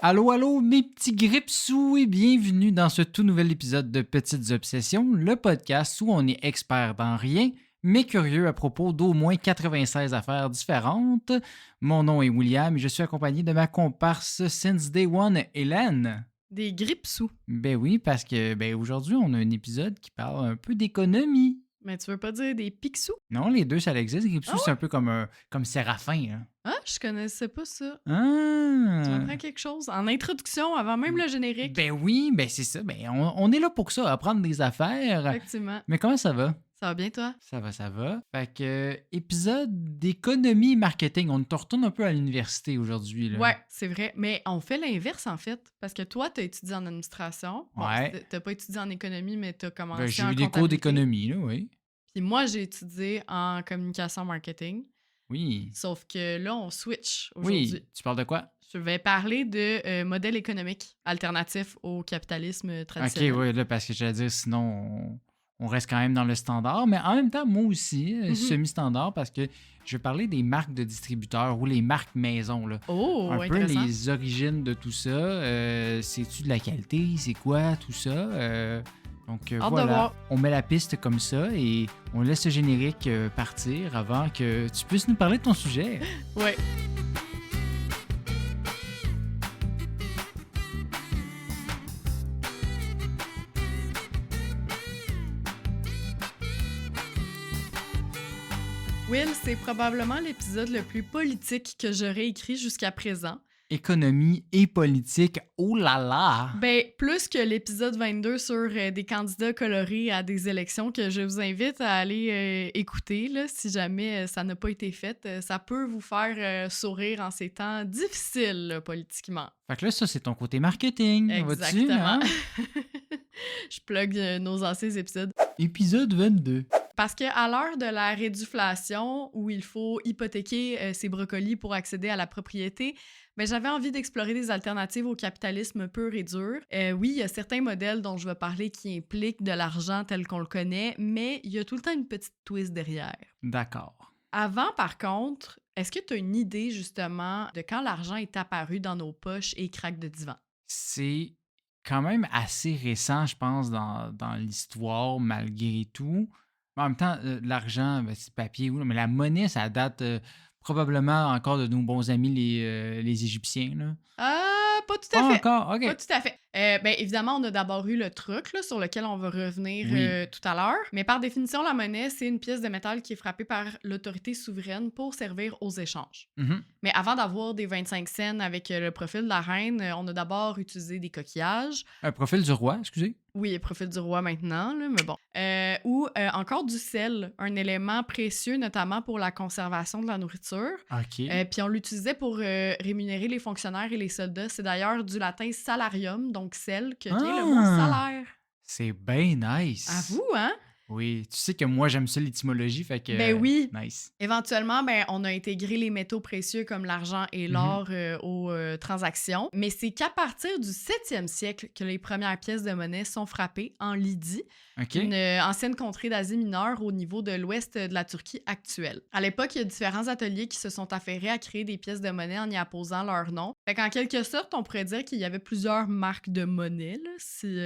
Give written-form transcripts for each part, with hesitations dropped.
Allô, allô, mes petits grippes-sous et bienvenue dans ce tout nouvel épisode de Petites Obsessions, le podcast où on est expert dans rien, mais curieux à propos d'au moins 96 affaires différentes. Mon nom est William et je suis accompagné de ma comparse since day one, Hélène. Des grippes-sous. Ben oui, parce que aujourd'hui, on a un épisode qui parle un peu d'économie. Mais tu veux pas dire des picsous? Non, les deux, ça existe. Grippes-sous, Ah c'est un peu comme Séraphin. Hein. Ah, je connaissais pas ça. Tu Ah! m'apprends quelque chose? En introduction, avant même le générique. Ben oui, ben c'est ça. Ben on est là pour ça, apprendre des affaires. Effectivement. Mais comment ça va? Ça va bien, toi? Ça va, ça va. Fait que, épisode d'économie et marketing. On te retourne un peu à l'université aujourd'hui. Là. Ouais, c'est vrai. Mais on fait l'inverse, en fait. Parce que toi, t'as étudié en administration. Bon, Ouais. t'as pas étudié en économie, mais t'as commencé Ben, j'ai en eu des cours comptabilité. d'économie, là, oui. Puis moi, j'ai étudié en communication marketing. Oui. Sauf que là, on switch Oui. aujourd'hui. Tu parles de quoi? Je vais parler de modèle économique alternatif au capitalisme Ok, traditionnel. oui, là, parce que j'allais dire, sinon, on reste quand même dans le standard. Mais en même temps, moi aussi, semi-standard, parce que je vais parler des marques de distributeurs ou les marques maison, là. Oh, Un peu intéressant. les origines de tout ça. C'est-tu de la qualité? C'est quoi tout ça? Donc Hâte de voilà, voir. on met la piste comme ça et on laisse le générique partir avant que tu puisses nous parler de ton sujet. Ouais. Will, c'est probablement l'épisode le plus politique que j'aurais écrit jusqu'à présent. Économie et politique, oh là là! Ben, plus que l'épisode 22 sur des candidats colorés à des élections que je vous invite à aller écouter, là, si jamais ça n'a pas été fait. Ça peut vous faire sourire en ces temps difficiles, là, politiquement. Fait que là, ça, c'est ton côté marketing, vois-tu? Exactement. Hein? Je plug nos anciens épisodes. Épisode 22. Parce qu'à l'heure de la réduflation, où il faut hypothéquer ses brocolis pour accéder à la propriété, ben, j'avais envie d'explorer des alternatives au capitalisme pur et dur. Oui, il y a certains modèles dont je vais parler qui impliquent de l'argent tel qu'on le connaît, mais il y a tout le temps une petite twist derrière. D'accord. Avant, par contre, est-ce que tu as une idée justement de quand l'argent est apparu dans nos poches et craque de divan? C'est quand même assez récent, je pense, dans l'histoire, malgré tout. En même temps, l'argent, ben, c'est papier, oui, mais la monnaie, ça date probablement encore de nos bons amis les Égyptiens. Là. Pas tout Pas à fait. encore, OK. Pas tout à fait. Ben, évidemment, on a d'abord eu le truc là, sur lequel on va revenir Oui. tout à l'heure. Mais par définition, la monnaie, c'est une pièce de métal qui est frappée par l'autorité souveraine pour servir aux échanges. Mhm. Mais avant d'avoir des 25 cents avec le profil de la reine, on a d'abord utilisé des coquillages. Un profil du roi, excusez. Oui, le profil du roi maintenant, là, mais bon. Ou encore du sel, un élément précieux notamment pour la conservation de la nourriture. OK. Puis on l'utilisait pour rémunérer les fonctionnaires et les soldats. C'est d'ailleurs du latin salarium, donc sel, que vient le mot salaire. C'est bien nice. À vous, hein? Oui, tu sais que moi, j'aime ça l'étymologie, fait que... Ben oui. Nice. Éventuellement, ben, on a intégré les métaux précieux comme l'argent et l'or aux transactions. Mais c'est qu'à partir du 7e siècle que les premières pièces de monnaie sont frappées en Lydie, OK. une ancienne contrée d'Asie mineure au niveau de l'ouest de la Turquie actuelle. À l'époque, il y a différents ateliers qui se sont affairés à créer des pièces de monnaie en y apposant leur nom. Fait qu'en quelque sorte, on pourrait dire qu'il y avait plusieurs marques de monnaie, là, si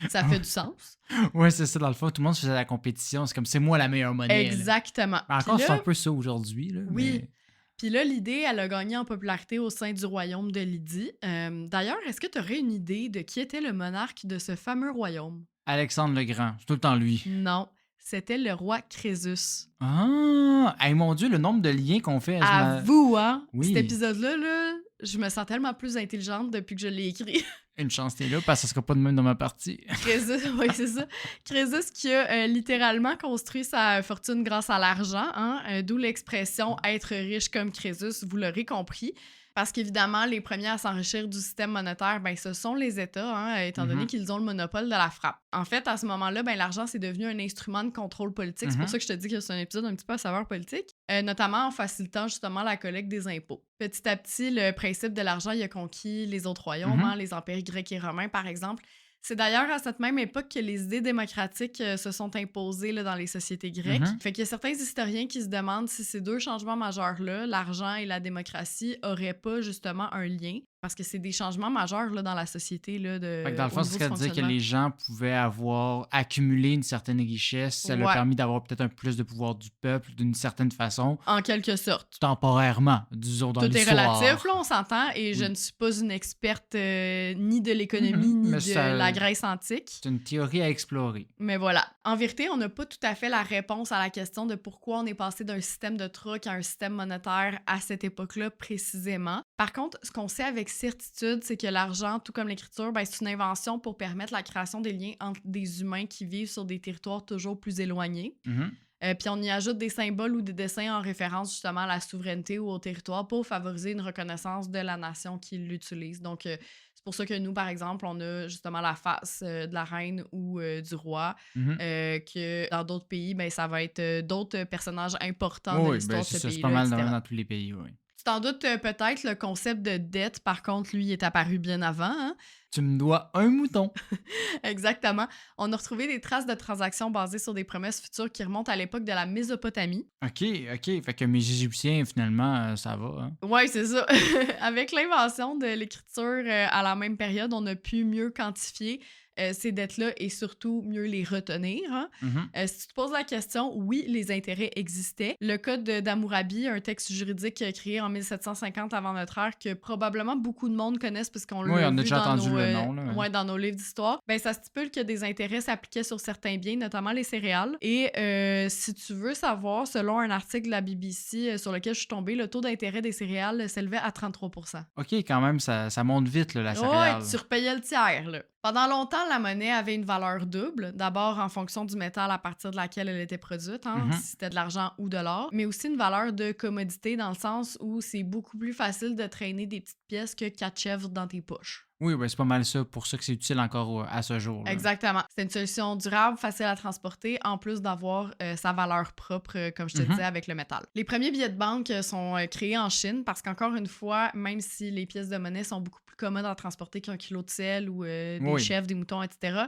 ça fait du sens. Ouais, c'est ça, dans le fond, tout le monde se faisait la compétition. C'est comme, c'est moi la meilleure monnaie. Là. Exactement. Encore, Puis c'est là, un peu ça aujourd'hui. Là, oui. mais- Puis là, l'idée, elle a gagné en popularité au sein du royaume de Lydie. D'ailleurs, est-ce que tu aurais une idée de qui était le monarque de ce fameux royaume? Alexandre le Grand, c'est tout le temps lui. Non, c'était le roi Crésus. Ah! Hey, mon Dieu, le nombre de liens qu'on fait. À vous, hein? Oui. Cet épisode-là, là, je me sens tellement plus intelligente depuis que je l'ai écrit. Une chance, t'es là, parce que ça sera pas de même dans ma partie. Crésus, oui, c'est ça. Crésus qui a littéralement construit sa fortune grâce à l'argent, hein, d'où l'expression « être riche comme Crésus », vous l'aurez compris. Parce qu'évidemment, les premiers à s'enrichir du système monétaire, ben, ce sont les États, hein, étant donné qu'ils ont le monopole de la frappe. En fait, à ce moment-là, ben, l'argent, c'est devenu un instrument de contrôle politique. C'est pour ça que je te dis que c'est un épisode un petit peu à saveur politique, notamment en facilitant justement la collecte des impôts. Petit à petit, le principe de l'argent, il a conquis les autres royaumes, hein, les empires grecs et romains, par exemple. C'est d'ailleurs à cette même époque que les idées démocratiques se sont imposées là, dans les sociétés grecques. Fait qu'il y a certains historiens qui se demandent si ces deux changements majeurs-là, l'argent et la démocratie, auraient pas justement un lien. Parce que c'est des changements majeurs là, dans la société. Là, Fait que dans le au fond, niveau c'est du ce qu'elle disait que fonctionnement. les gens pouvaient avoir accumulé une certaine richesse. Ça leur a Ouais, permis d'avoir peut-être un plus de pouvoir du peuple d'une certaine façon, en quelque sorte. temporairement, disons, dans Tout est relatif, l'histoire. là, on s'entend, et je Oui. ne suis pas une experte ni de l'économie, ni Mais de la Grèce antique. c'est une théorie à explorer. Mais voilà. En vérité, on n'a pas tout à fait la réponse à la question de pourquoi on est passé d'un système de troc à un système monétaire à cette époque-là précisément. Par contre, ce qu'on sait avec certitude, c'est que l'argent, tout comme l'écriture, ben, c'est une invention pour permettre la création des liens entre des humains qui vivent sur des territoires toujours plus éloignés. Mhm. Puis on y ajoute des symboles ou des dessins en référence justement à la souveraineté ou au territoire pour favoriser une reconnaissance de la nation qui l'utilise. Donc, c'est pour ça que nous, par exemple, on a justement la face de la reine ou du roi, Mhm. que dans d'autres pays, ben, ça va être d'autres personnages importants de Oui, l'histoire ben de c'est ce ça, c'est pas pays-là, mal etc. dans tous les pays, oui. Tu t'en doutes peut-être, le concept de dette, par contre, lui, est apparu bien avant, hein? Tu me dois un mouton. Exactement. On a retrouvé des traces de transactions basées sur des promesses futures qui remontent à l'époque de la Mésopotamie. OK. Fait que mes Égyptiens, finalement, ça va. Hein? Ouais, c'est ça. Avec l'invention de l'écriture à la même période, on a pu mieux quantifier ces dettes-là et surtout mieux les retenir. Hein. Mhm. Si tu te poses la question, oui, les intérêts existaient. Le code d'Hammurabi, un texte juridique créé en 1750 avant notre ère que probablement beaucoup de monde connaissent parce qu'on Oui, l'a on a vu déjà dans entendu nos, le nom. Là, ouais. ouais, dans nos livres d'histoire, ben, ça stipule que des intérêts s'appliquaient sur certains biens, notamment les céréales. Et si tu veux savoir, selon un article de la BBC sur lequel je suis tombée, le taux d'intérêt des céréales s'élevait à 33 %. OK, quand même, ça monte vite, là, la Ouais, céréale. tu repayais le tiers, là. Pendant longtemps, la monnaie avait une valeur double. D'abord, en fonction du métal à partir de laquelle elle était produite, hein, Mhm. si c'était de l'argent ou de l'or, mais aussi une valeur de commodité dans le sens où c'est beaucoup plus facile de traîner des petites pièces que 4 chèvres dans tes poches. Oui, ben, c'est pas mal ça. Pour ça que c'est utile encore à ce jour. Là. Exactement. C'est une solution durable, facile à transporter, en plus d'avoir sa valeur propre, comme je te disais, avec le métal. Les premiers billets de banque sont créés en Chine parce qu'encore une fois, même si les pièces de monnaie sont beaucoup plus commodes à transporter qu'un kilo de sel ou des Oui. chèvres, des moutons, etc.,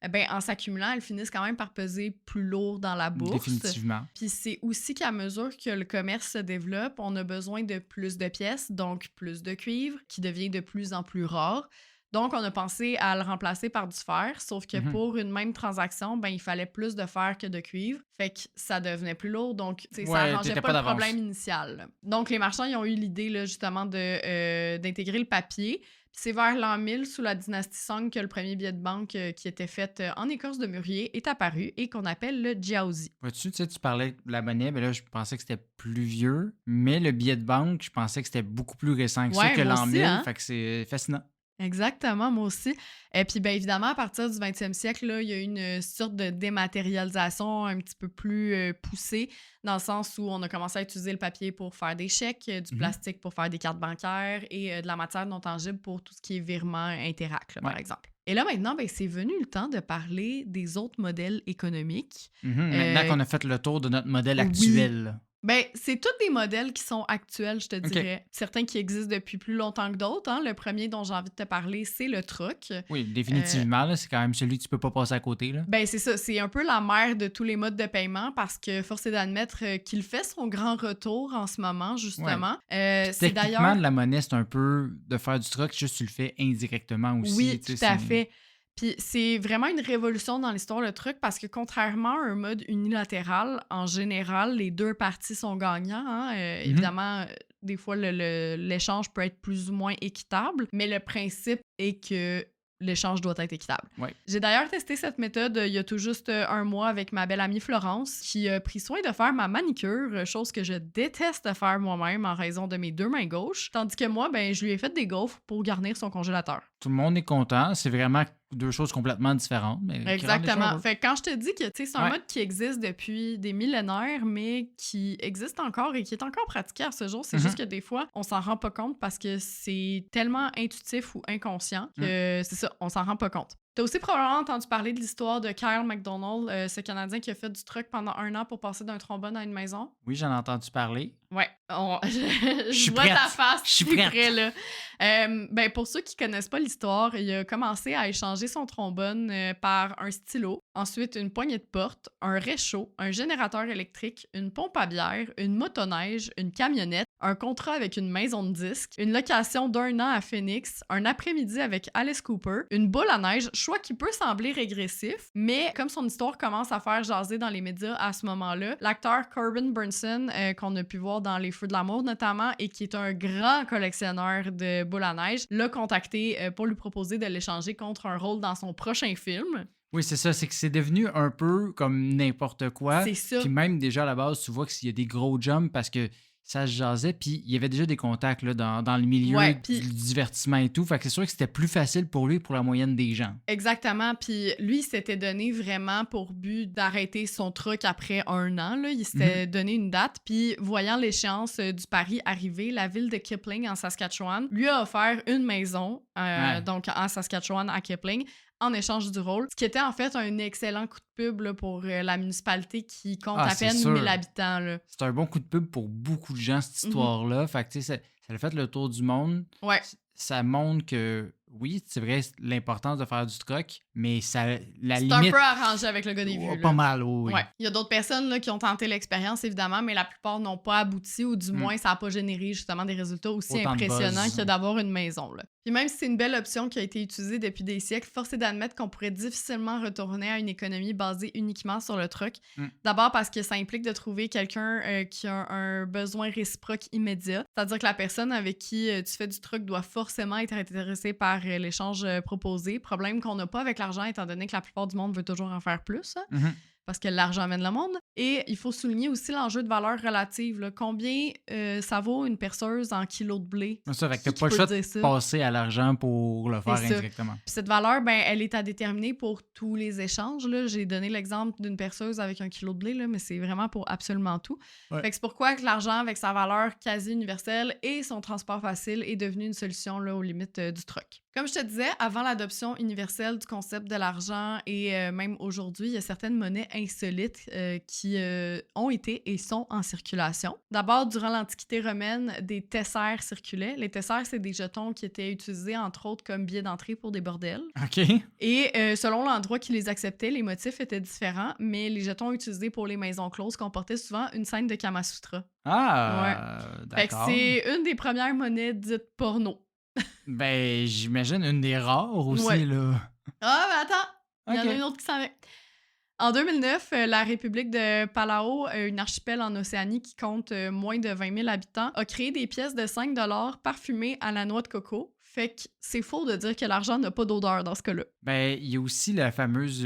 ben, en s'accumulant, elles finissent quand même par peser plus lourd dans la bourse. Définitivement. Puis c'est aussi qu'à mesure que le commerce se développe, on a besoin de plus de pièces, donc plus de cuivre, qui devient de plus en plus rare. Donc, on a pensé à le remplacer par du fer, sauf que Mhm. pour une même transaction, ben, il fallait plus de fer que de cuivre. Fait que ça devenait plus lourd, donc ça Ouais, arrangeait t'étais pas pas le d'avance. problème initial. Là. Donc, les marchands ils ont eu l'idée là, justement d'intégrer le papier. Puis c'est vers l'an 1000, sous la dynastie Song, que le premier billet de banque qui était fait en écorce de mûrier est apparu et qu'on appelle le jiaozi. Vois-tu, tu parlais de la monnaie, mais là, je pensais que c'était plus vieux. Mais le billet de banque, je pensais que c'était beaucoup plus récent que ça, Ouais, que moi l'an aussi, 1000. hein? Fait que c'est fascinant. Exactement, moi aussi. Et puis, bien évidemment, à partir du 20e siècle, là, il y a eu une sorte de dématérialisation un petit peu plus poussée, dans le sens où on a commencé à utiliser le papier pour faire des chèques, du plastique pour faire des cartes bancaires et de la matière non tangible pour tout ce qui est virement Interac, là, par Ouais. exemple. Et là, maintenant, ben, c'est venu le temps de parler des autres modèles économiques. Maintenant Euh, qu'on a fait le tour de notre modèle oui. actuel. Ben, c'est tous des modèles qui sont actuels, je te OK. dirais. Certains qui existent depuis plus longtemps que d'autres. Hein. Le premier dont j'ai envie de te parler, c'est le troc. Oui, définitivement, là, c'est quand même celui que tu peux pas passer à côté. Là. Ben, c'est ça. C'est un peu la mère de tous les modes de paiement parce que force est d'admettre qu'il fait son grand retour en ce moment, justement. C'est Techniquement, d'ailleurs. de la monnaie, c'est un peu de faire du truc, juste tu le fais indirectement aussi. Oui, tu tout sais, à c'est- fait. Puis c'est vraiment une révolution dans l'histoire, le truc, parce que contrairement à un mode unilatéral, en général, les deux parties sont gagnants. Hein. Évidemment, des fois, l'échange peut être plus ou moins équitable, mais le principe est que l'échange doit être équitable. Ouais. J'ai d'ailleurs testé cette méthode il y a tout juste un mois avec ma belle amie Florence, qui a pris soin de faire ma manicure, chose que je déteste faire moi-même en raison de mes deux mains gauches, tandis que moi, ben, je lui ai fait des gaufres pour garnir son congélateur. Tout le monde est content. C'est vraiment deux choses complètement différentes. Mais qui rendent les choses Exactement. heureux. Fait que quand je te dis que c'est un Ouais. mode qui existe depuis des millénaires, mais qui existe encore et qui est encore pratiqué à ce jour, c'est juste que des fois, on s'en rend pas compte parce que c'est tellement intuitif ou inconscient que c'est ça, on s'en rend pas compte. T'as aussi probablement entendu parler de l'histoire de Kyle MacDonald, ce Canadien qui a fait du truck pendant 1 an pour passer d'un trombone à une maison. Oui, j'en ai entendu parler. Ouais, je suis vois prête. ta face. Je suis t'es prête. prêt, là. Ben, pour ceux qui connaissent pas l'histoire, il a commencé à échanger son trombone par un stylo, ensuite une poignée de porte, un réchaud, un générateur électrique, une pompe à bière, une motoneige, une camionnette, un contrat avec une maison de disques, une location d'1 an à Phoenix, un après-midi avec Alice Cooper, une boule à neige, choix qui peut sembler régressif, mais comme son histoire commence à faire jaser dans les médias à ce moment-là, l'acteur Corbin Burnson, qu'on a pu voir dans Les Feux de l'amour notamment, et qui est un grand collectionneur de boules à neige, l'a contacté pour lui proposer de l'échanger contre un rôle dans son prochain film. Oui, c'est ça. C'est que c'est devenu un peu comme n'importe quoi. C'est ça. Puis même déjà à la base, tu vois qu'il y a des gros jumps parce que ça se jasait. Puis il y avait déjà des contacts là, dans le milieu du divertissement et tout. Fait que c'est sûr que c'était plus facile pour lui pour la moyenne des gens. Exactement. Puis lui, il s'était donné vraiment pour but d'arrêter son truck après 1 an. Là. Il s'était donné une date. Puis voyant l'échéance du pari arriver, la ville de Kipling en Saskatchewan lui a offert une maison, donc en Saskatchewan à Kipling, en échange du rôle, ce qui était en fait un excellent coup de pub là, pour la municipalité qui compte à peine 1000 habitants. Là. C'est un bon coup de pub pour beaucoup de gens, cette histoire-là. Fait que, tu sais, ça a fait le tour du monde. Ouais. Ça montre que, oui, c'est vrai, l'importance de faire du truck, mais ça, la c'est limite... un peu arrangé avec le gars des vues. Pas mal, oui. Ouais. Il y a d'autres personnes là, qui ont tenté l'expérience, évidemment, mais la plupart n'ont pas abouti, ou du moins, ça n'a pas généré justement des résultats aussi autant impressionnants que d'avoir une maison. Là. Puis même si c'est une belle option qui a été utilisée depuis des siècles, force est d'admettre qu'on pourrait difficilement retourner à une économie basée uniquement sur le truck. D'abord parce que ça implique de trouver quelqu'un qui a un besoin réciproque immédiat. C'est-à-dire que la personne avec qui tu fais du truck doit forcément être intéressée par l'échange proposé. Problème qu'on n'a pas avec l'argent, étant donné que la plupart du monde veut toujours en faire plus. Hein? Parce que l'argent amène le monde. Et il faut souligner aussi l'enjeu de valeur relative. Là. Combien ça vaut une perceuse en kilos de blé? Ça fait que t'as pas le choix de passer à l'argent pour le faire indirectement. Puis cette valeur, ben, elle est à déterminer pour tous les échanges. Là. J'ai donné l'exemple d'une perceuse avec 1 kilo de blé, là, mais c'est vraiment pour absolument tout. Ouais. Fait que c'est pourquoi que l'argent, avec sa valeur quasi universelle et son transport facile, est devenu une solution là, aux limites du truck. Comme je te disais, avant l'adoption universelle du concept de l'argent et même aujourd'hui, il y a certaines monnaies insolites qui ont été et sont en circulation. D'abord, durant l'Antiquité romaine, des tessères circulaient. Les tessères, c'est des jetons qui étaient utilisés, entre autres, comme billets d'entrée pour des bordels. OK. Et selon l'endroit qui les acceptait, les motifs étaient différents, mais les jetons utilisés pour les maisons closes comportaient souvent une scène de Kama Sutra. Ah, ouais. D'accord. Fait que c'est une des premières monnaies dites porno. Ben, j'imagine une des rares aussi, là. Ah, ben attends! Il y en a une autre qui s'en vient. En 2009, la République de Palau, une archipel en Océanie qui compte moins de 20 000 habitants, a créé des pièces de 5 $ parfumées à la noix de coco. Fait que c'est faux de dire que l'argent n'a pas d'odeur dans ce cas-là. Ben, il y a aussi la fameuse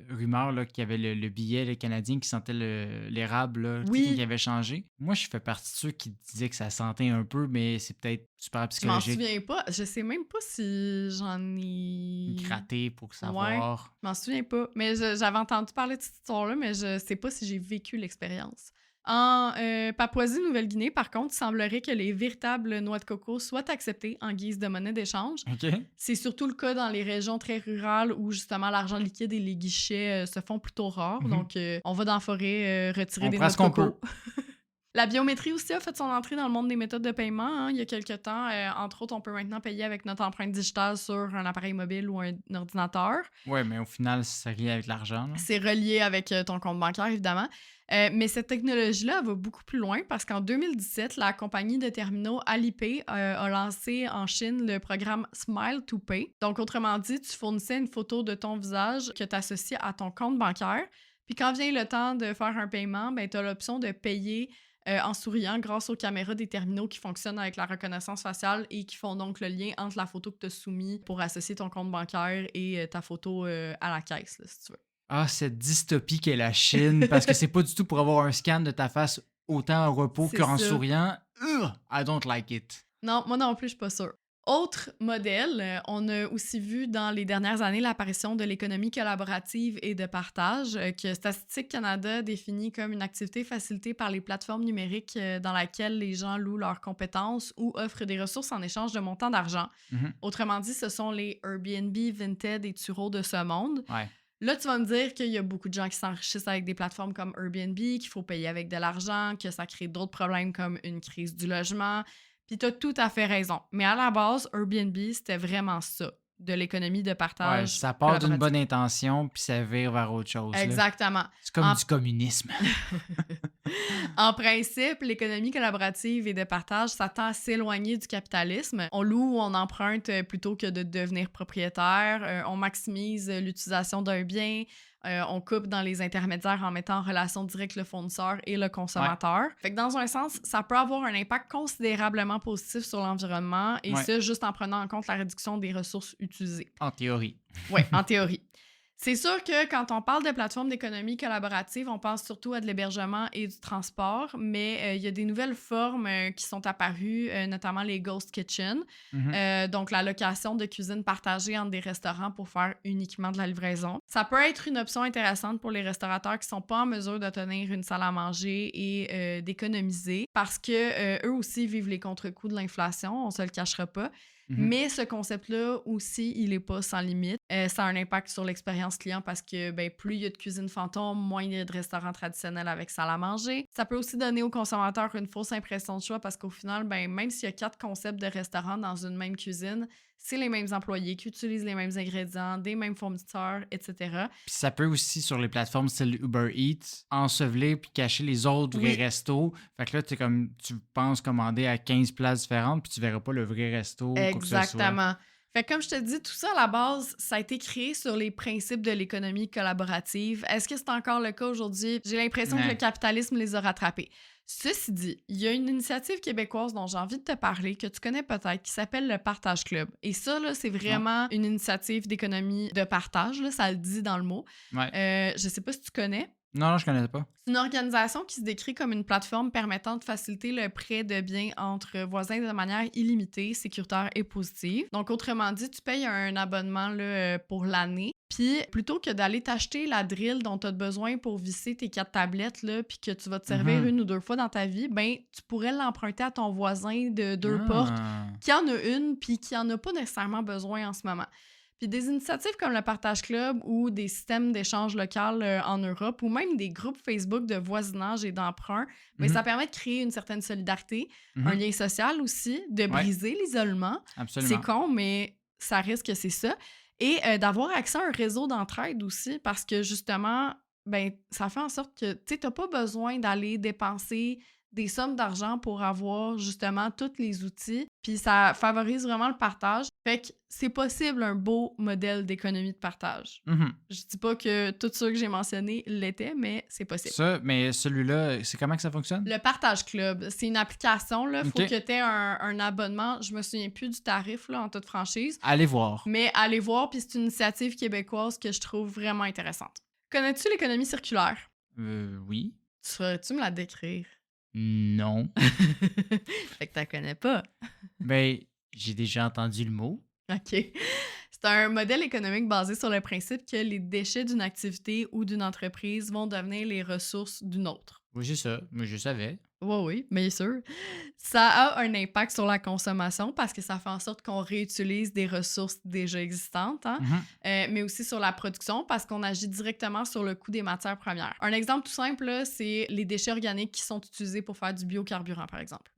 rumeur là, qu'il y avait le billet le canadien qui sentait l'érable qui avait changé. Moi, je fais partie de ceux qui disaient que ça sentait un peu, mais c'est peut-être super psychologique. Je m'en souviens pas. Je sais même pas si j'en ai... gratté pour savoir. Ouais, je m'en souviens pas. Mais j'avais entendu parler de cette histoire-là, mais je sais pas si j'ai vécu l'expérience. En Papouasie-Nouvelle-Guinée, par contre, il semblerait que les véritables noix de coco soient acceptées en guise de monnaie d'échange. Okay. C'est surtout le cas dans les régions très rurales où, justement, l'argent liquide et les guichets se font plutôt rares. Donc, on va dans la forêt retirer des noix de coco. La biométrie aussi a fait son entrée dans le monde des méthodes de paiement. Hein, il y a quelques temps, entre autres, on peut maintenant payer avec notre empreinte digitale sur un appareil mobile ou un ordinateur. Oui, mais au final, c'est relié avec l'argent. Là. C'est relié avec ton compte bancaire, évidemment. Mais cette technologie-là va beaucoup plus loin parce qu'en 2017, la compagnie de terminaux Alipay a lancé en Chine le programme Smile to Pay. Donc, autrement dit, tu fournissais une photo de ton visage que tu associes à ton compte bancaire. Puis quand vient le temps de faire un paiement, ben, tu as l'option de payer en souriant grâce aux caméras des terminaux qui fonctionnent avec la reconnaissance faciale et qui font donc le lien entre la photo que tu as soumise pour associer ton compte bancaire et ta photo à la caisse, là, si tu veux. Ah, cette dystopie qu'est la Chine, parce que c'est pas du tout pour avoir un scan de ta face autant en repos qu'en souriant. I don't like it. Non, moi non plus, je suis pas sûre. Autre modèle, on a aussi vu dans les dernières années l'apparition de l'économie collaborative et de partage, que Statistique Canada définit comme une activité facilitée par les plateformes numériques dans laquelle les gens louent leurs compétences ou offrent des ressources en échange de montants d'argent. Mhm. Autrement dit, ce sont les Airbnb, Vinted et Turo de ce monde. Ouais. Là, tu vas me dire qu'il y a beaucoup de gens qui s'enrichissent avec des plateformes comme Airbnb, qu'il faut payer avec de l'argent, que ça crée d'autres problèmes comme une crise du logement. Puis t'as tout à fait raison. Mais à la base, Airbnb, c'était vraiment ça, de l'économie de Ouais, partage ça part d'une collaborative. bonne intention, puis ça vire vers autre chose. Là. Exactement. C'est comme En- du communisme. En principe, l'économie collaborative et de partage, ça tend à s'éloigner du capitalisme. On loue ou on emprunte plutôt que de devenir propriétaire. On maximise l'utilisation d'un bien. On coupe dans les intermédiaires en mettant en relation directe le fournisseur et le consommateur. Fait que dans un sens, ça peut avoir un impact considérablement positif sur l'environnement et Ouais. ça juste en prenant en compte la réduction des ressources utilisées. En théorie. Oui, en théorie. C'est sûr que quand on parle de plateformes d'économie collaborative, on pense surtout à de l'hébergement et du transport, mais il y a des nouvelles formes qui sont apparues, notamment les Ghost Kitchen, Mhm. donc la location de cuisine partagée entre des restaurants pour faire uniquement de la livraison. Ça peut être une option intéressante pour les restaurateurs qui sont pas en mesure de tenir une salle à manger et d'économiser parce que eux aussi vivent les contre-coups de l'inflation, on se le cachera pas. Mhm. Mais ce concept-là aussi, il n'est pas sans limite. Ça a un impact sur l'expérience client parce que plus il y a de cuisine fantôme, moins il y a de restaurants traditionnels avec salle à manger. Ça peut aussi donner aux consommateurs une fausse impression de choix parce qu'au final, même s'il y a 4 concepts de restaurants dans une même cuisine, c'est les mêmes employés qui utilisent les mêmes ingrédients, des mêmes fournisseurs, etc. Puis ça peut aussi, sur les plateformes style Uber Eats, ensevelir puis cacher les autres vrais Oui. restos. Fait que là, tu penses commander à 15 places différentes puis tu verras pas le vrai resto ou quoi que ce soit. Exactement. Fait que comme je te dis, tout ça à la base, ça a été créé sur les principes de l'économie collaborative. Est-ce que c'est encore le cas aujourd'hui? J'ai l'impression que Ouais. le capitalisme les a rattrapés. Ceci dit, il y a une initiative québécoise dont j'ai envie de te parler, que tu connais peut-être, qui s'appelle le Partage Club. Et ça, là, c'est vraiment une initiative d'économie de partage, là, ça le dit dans le mot. Ouais. Je sais pas si tu connais. Non, je connais pas. C'est une organisation qui se décrit comme une plateforme permettant de faciliter le prêt de biens entre voisins de manière illimitée, sécuritaire et positive. Donc, autrement dit, tu payes un abonnement là, pour l'année. Puis, plutôt que d'aller t'acheter la drill dont tu as besoin pour visser tes 4 tablettes, là, puis que tu vas te servir une ou deux fois dans ta vie, tu pourrais l'emprunter à ton voisin de 2 portes qui en a une puis qui en a pas nécessairement besoin en ce moment. Puis des initiatives comme le Partage Club ou des systèmes d'échange local en Europe ou même des groupes Facebook de voisinage et d'emprunt, ça permet de créer une certaine solidarité, un lien social aussi, de briser l'isolement. Absolument. C'est con, mais ça risque que c'est ça. Et d'avoir accès à un réseau d'entraide aussi parce que justement, ça fait en sorte que tu n'as pas besoin d'aller dépenser des sommes d'argent pour avoir justement tous les outils. Puis ça favorise vraiment le partage. Fait que c'est possible un beau modèle d'économie de partage. Je dis pas que tout ceux que j'ai mentionnés l'étaient, mais c'est possible. Ça, mais celui-là, c'est comment que ça fonctionne? Le Partage Club, c'est une application. Il faut Ok. que tu aies un abonnement. Je me souviens plus du tarif là, en toute franchise. Allez voir. Mais allez voir, puis c'est une initiative québécoise que je trouve vraiment intéressante. Connais-tu l'économie circulaire? Oui. Saurais-tu me la décrire? Non. Fait que t'en connais pas. Ben, j'ai déjà entendu le mot. OK. C'est un modèle économique basé sur le principe que les déchets d'une activité ou d'une entreprise vont devenir les ressources d'une autre. Oui, c'est ça. Mais je savais. Oui, bien sûr. Ça a un impact sur la consommation parce que ça fait en sorte qu'on réutilise des ressources déjà existantes, hein? Mais aussi sur la production parce qu'on agit directement sur le coût des matières premières. Un exemple tout simple, là, c'est les déchets organiques qui sont utilisés pour faire du biocarburant, par exemple.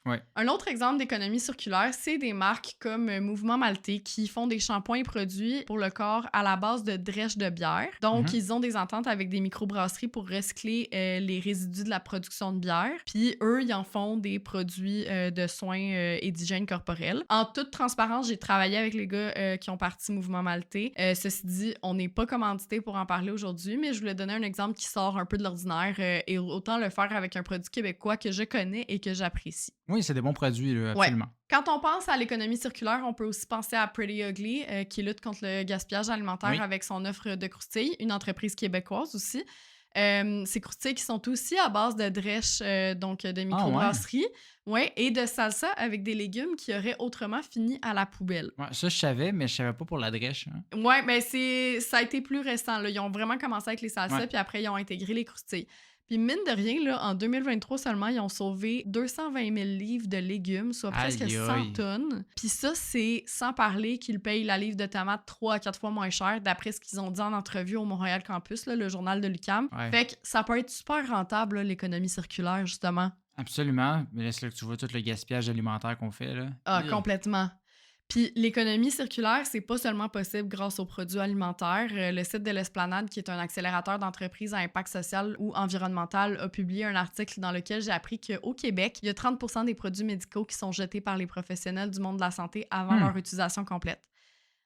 Ouais. Un autre exemple d'économie circulaire, c'est des marques comme Mouvement Maltais qui font des shampoings et produits pour le corps à la base de drèches de bière. Donc, ils ont des ententes avec des microbrasseries pour recycler les résidus de la production de bière. Puis, eux, ils en font des produits de soins et d'hygiène corporelle. En toute transparence, j'ai travaillé avec les gars qui ont parti Mouvement Maltais. Ceci dit, on n'est pas commandité pour en parler aujourd'hui, mais je voulais donner un exemple qui sort un peu de l'ordinaire et autant le faire avec un produit québécois que je connais et que j'apprécie. Oui, c'est des bons produits, là, absolument. Ouais. Quand on pense à l'économie circulaire, on peut aussi penser à Pretty Ugly, qui lutte contre le gaspillage alimentaire avec son offre de croustilles, une entreprise québécoise aussi. Ces croustilles qui sont aussi à base de drèche, donc de microbrasserie, ouais, et de salsa avec des légumes qui auraient autrement fini à la poubelle. Ouais, ça, je savais, mais je savais pas pour la drèche. Hein. Ouais, mais ça a été plus récent. Là. Ils ont vraiment commencé avec les salsas, Ouais. puis après, ils ont intégré les croustilles. Puis mine de rien, là, en 2023 seulement, ils ont sauvé 220 000 livres de légumes, soit presque Aïe, 100 aïe. tonnes. Puis ça, c'est sans parler qu'ils payent la livre de tomates 3 à 4 fois moins cher, d'après ce qu'ils ont dit en entrevue au Montréal Campus, là, le journal de l'UQAM. Ouais. Fait que ça peut être super rentable, là, l'économie circulaire, justement. Absolument. Mais là, c'est là que tu vois tout le gaspillage alimentaire qu'on fait. Là. Ah, Ugh. complètement. Puis l'économie circulaire, c'est pas seulement possible grâce aux produits alimentaires. Le site de l'Esplanade, qui est un accélérateur d'entreprises à impact social ou environnemental, a publié un article dans lequel j'ai appris qu'au Québec, il y a 30% des produits médicaux qui sont jetés par les professionnels du monde de la santé avant leur utilisation complète.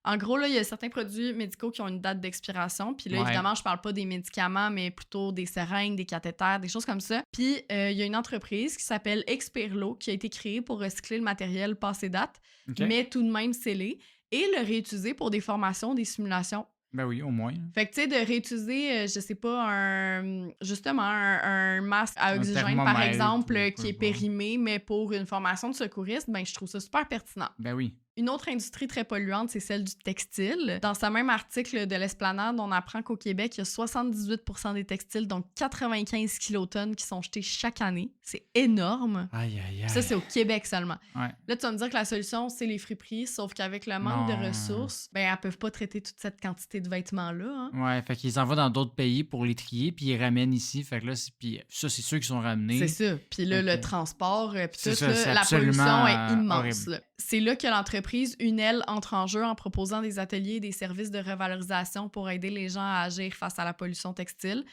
En gros, là, il y a certains produits médicaux qui ont une date d'expiration. Puis là, Ouais. évidemment, je parle pas des médicaments, mais plutôt des seringues, des cathéters, des choses comme ça. Puis il y a une entreprise qui s'appelle Expirlo qui a été créée pour recycler le matériel passé date, OK. mais tout de même scellé, et le réutiliser pour des formations, des simulations. Ben oui, au moins. Fait que, tu sais, de réutiliser, je sais pas, un masque à oxygène, par thermomètre exemple, ou qui est peu importe. périmé, mais pour une formation de secouriste, ben je trouve ça super pertinent. Ben oui. Une autre industrie très polluante, c'est celle du textile. Dans ce même article de l'Esplanade, on apprend qu'au Québec, il y a 78% des textiles, donc 95 kilotonnes, qui sont jetés chaque année. C'est énorme. Aïe, aïe, aïe. Puis ça, c'est au Québec seulement. Ouais. Là, tu vas me dire que la solution, c'est les friperies, sauf qu'avec le manque Non. de ressources, ben elles peuvent pas traiter toute cette quantité de vêtements-là. Hein. Ouais, fait qu'ils envoient dans d'autres pays pour les trier, puis ils ramènent ici. Fait que là, puis ça, c'est ceux qui sont ramenés. C'est ça. Puis là, le Ok. transport, puis C'est tout, ça, là, c'est la pollution absolument, est immense. horrible. Là. C'est là que l'entreprise Unel entre en jeu en proposant des ateliers et des services de revalorisation pour aider les gens à agir face à la pollution textile.